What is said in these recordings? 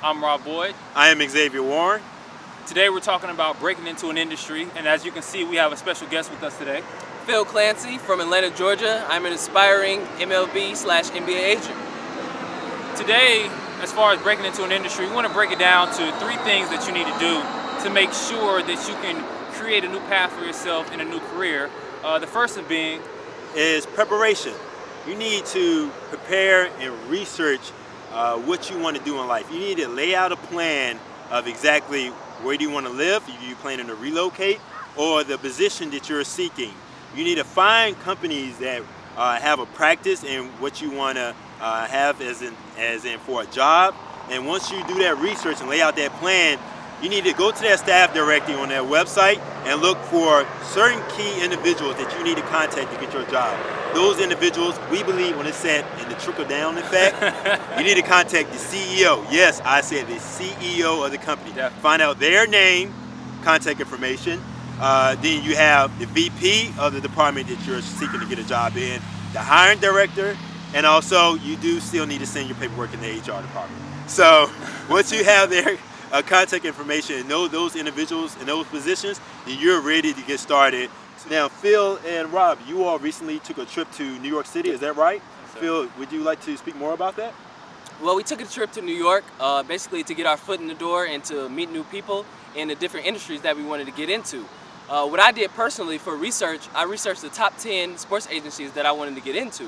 I'm Rob Boyd. I am Xavier Warren. Today we're talking about breaking into an industry, and as you can see, we have a special guest with us today. Phil Clancy from Atlanta, Georgia. I'm an aspiring MLB/NBA agent. Today, as far as breaking into an industry, we want to break it down to 3 things that you need to do to make sure that you can create a new path for yourself in a new career. The first of being is preparation. You need to prepare and research what you want to do in life. You need to lay out a plan of exactly where do you want to live, if you're planning to relocate, or the position that you're seeking. You need to find companies that have a practice in what you want to have as in for a job. And once you do that research and lay out that plan, you need to go to that staff directory on their website and look for certain key individuals that you need to contact to get your job. Those individuals, we believe when it's said in the trickle-down effect, you need to contact the CEO. Yes, I said the CEO of the company. Yeah. Find out their name, contact information. Then you have the VP of the department that you're seeking to get a job in, the hiring director, and also you do still need to send your paperwork in the HR department. So once you have their contact information and know those individuals in those positions, then you're ready to get started. Now, Phil and Rob, you all recently took a trip to New York City, is that right? Yes, Phil, would you like to speak more about that? Well, we took a trip to New York basically to get our foot in the door and to meet new people in the different industries that we wanted to get into. What I did personally for research, I researched the top 10 sports agencies that I wanted to get into.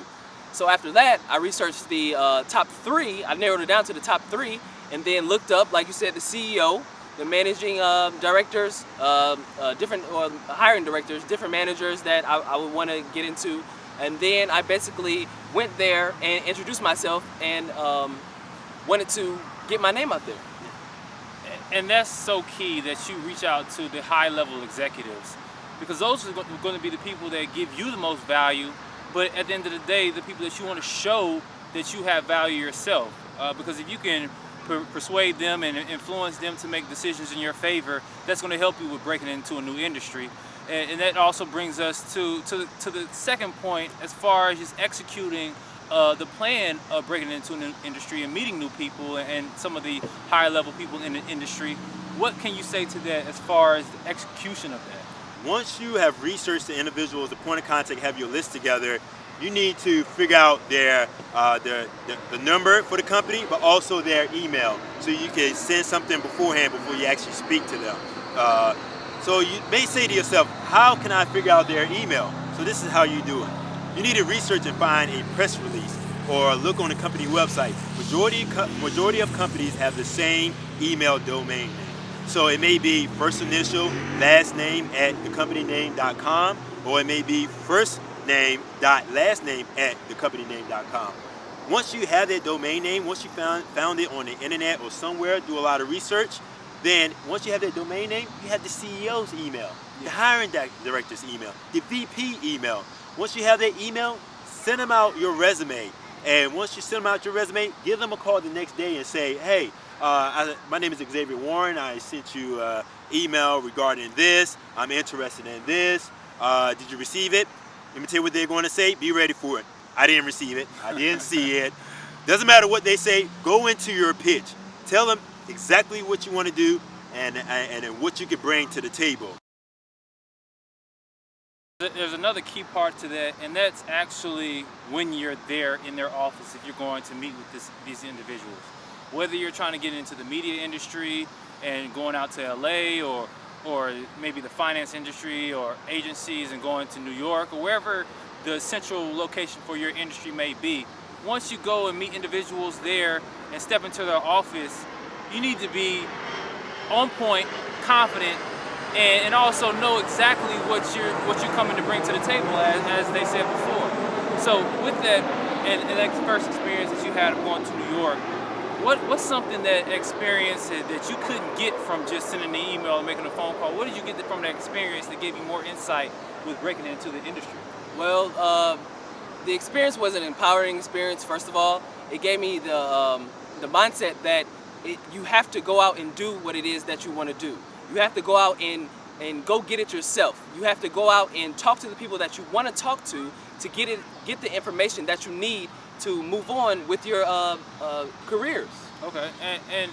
So after that, I researched the top 3, I narrowed it down to the top 3, and then looked up, like you said, the CEO, the managing directors, different hiring directors, different managers that I would want to get into. And then I basically went there and introduced myself and wanted to get my name out there. And that's so key that you reach out to the high-level executives, because those are going to be the people that give you the most value, but at the end of the day, the people that you want to show that you have value yourself. Because if you can persuade them and influence them to make decisions in your favor, that's going to help you with breaking into a new industry. And that also brings us to the second point, as far as just executing the plan of breaking into an industry and meeting new people and some of the higher level people in the industry. What can you say to that as far as the execution of that? Once you have researched the individuals, the point of contact, have your list together, you need to figure out their the number for the company, but also their email, so you can send something beforehand before you actually speak to them. So you may say to yourself, how can I figure out their email? So this is how you do it. You need to research and find a press release or look on the company website. Majority of companies have the same email domain name. So it may be first initial, last name at thecompany-name.com, or it may be first name dot last name at thecompany-name.com. Once you have that domain name, once you found it on the internet or somewhere, do a lot of research, then once you have that domain name, you have the CEO's email, the hiring director's email, the VP email. Once you have that email, send them out your resume. And once you send them out your resume, give them a call the next day and say, hey, my name is Xavier Warren. I sent you an email regarding this. I'm interested in this. Did you receive it? Let me tell you what they're going to say. Be ready for it. I didn't receive it. I didn't see it. Doesn't matter what they say. Go into your pitch. Tell them exactly what you want to do and what you can bring to the table. There's another key part to that, and that's actually when you're there in their office, if you're going to meet with these individuals. Whether you're trying to get into the media industry and going out to LA, or maybe the finance industry or agencies and going to New York or wherever the central location for your industry may be. Once you go and meet individuals there and step into their office, you need to be on point, confident, and also know exactly what you're coming to bring to the table, as they said before. So with that, and that first experience that you had of going to New York, what's something that experience that you couldn't get from just sending an email or making a phone call? What did you get from that experience that gave you more insight with breaking into the industry? Well, the experience was an empowering experience, first of all. It gave me the mindset that you have to go out and do what it is that you want to do. You have to go out and go get it yourself. You have to go out and talk to the people that you want to talk to get the information that you need to move on with your careers. Okay, and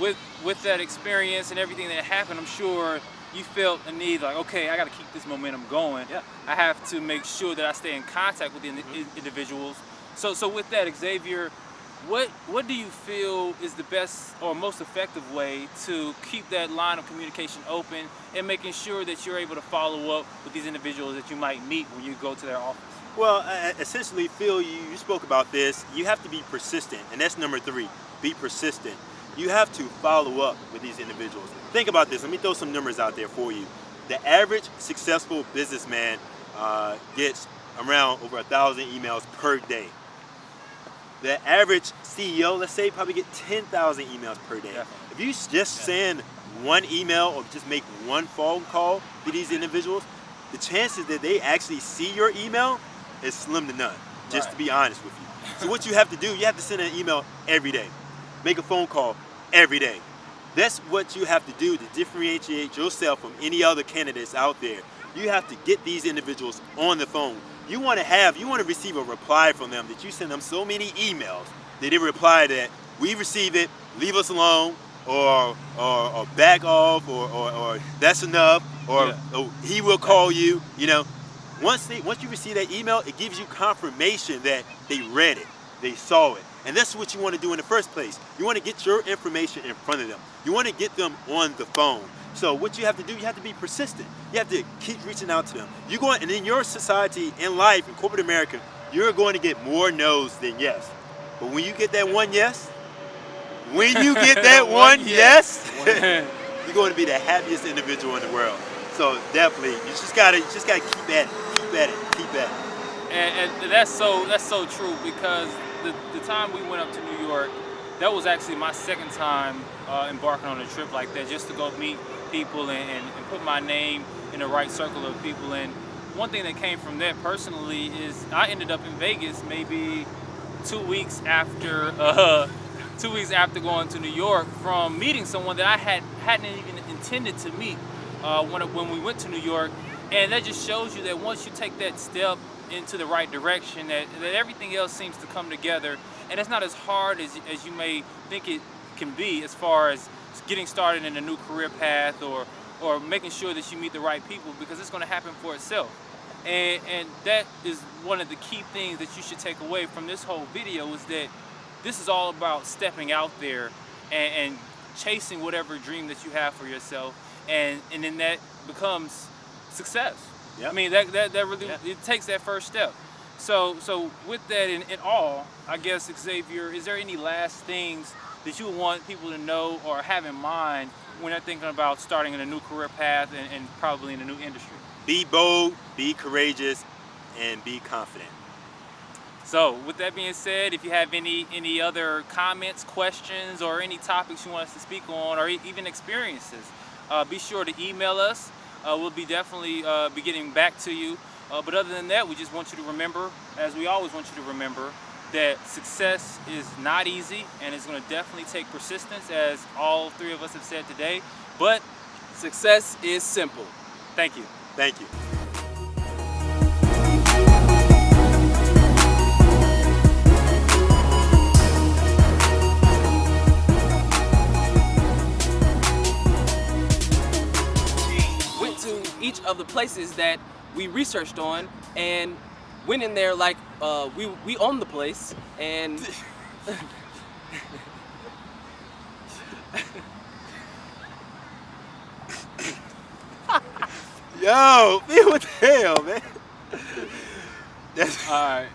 with that experience and everything that happened, I'm sure you felt a need, like, okay, I got to keep this momentum going. Yeah. I have to make sure that I stay in contact with the individuals. So with that, Xavier, what do you feel is the best or most effective way to keep that line of communication open and making sure that you're able to follow up with these individuals that you might meet when you go to their office? Well, essentially, Phil, you spoke about this. You have to be persistent, and that's number 3. Be persistent. You have to follow up with these individuals. Think about this. Let me throw some numbers out there for you. The average successful businessman gets around over 1,000 emails per day. The average CEO, let's say, probably get 10,000 emails per day. Definitely. If you just send one email or just make one phone call to these individuals, the chances that they actually see your email is slim to none, just Right. to be honest with you. So what you have to do, you have to send an email every day. Make a phone call every day. That's what you have to do to differentiate yourself from any other candidates out there. You have to get these individuals on the phone. You want to receive a reply from them that you send them so many emails that they reply that we receive it, leave us alone, or back off, or that's enough, or Yeah. oh, he will call you. You know, once you receive that email, it gives you confirmation that they read it, they saw it. And that's what you want to do in the first place. You want to get your information in front of them. You want to get them on the phone. So what you have to do, you have to be persistent. You have to keep reaching out to them. And in your society, in life, in corporate America, you're going to get more no's than yes. But when you get that one yes, you're going to be the happiest individual in the world. So definitely, you just gotta keep at it. And that's so true, because the time we went up to New York, that was actually my second time embarking on a trip like that, just to go meet people and put my name in the right circle of people. And one thing that came from that personally is I ended up in Vegas maybe 2 weeks after going to New York, from meeting someone that I hadn't even intended to meet when we went to New York. And that just shows you that once you take that step into the right direction, that everything else seems to come together, and it's not as hard as you may think it can be, as far as getting started in a new career path or making sure that you meet the right people, because it's going to happen for itself. And that is one of the key things that you should take away from this whole video, is that this is all about stepping out there and chasing whatever dream that you have for yourself, and then that becomes success. Yep. I mean, that really, it takes that first step. So with that in all, I guess, Xavier, is there any last things that you would want people to know or have in mind when they're thinking about starting in a new career path and probably in a new industry? Be bold, be courageous, and be confident. So with that being said, if you have any other comments, questions, or any topics you want us to speak on, or even experiences, be sure to email us. We'll be definitely be getting back to you. But other than that, we just want you to remember, as we always want you to remember, that success is not easy, and it's going to definitely take persistence, as all 3 of us have said today. But Success is simple. thank you. Thank you. Went to each of the places that we researched on and went in there like we own the place, and Yo, man, what the hell, man? That's All right.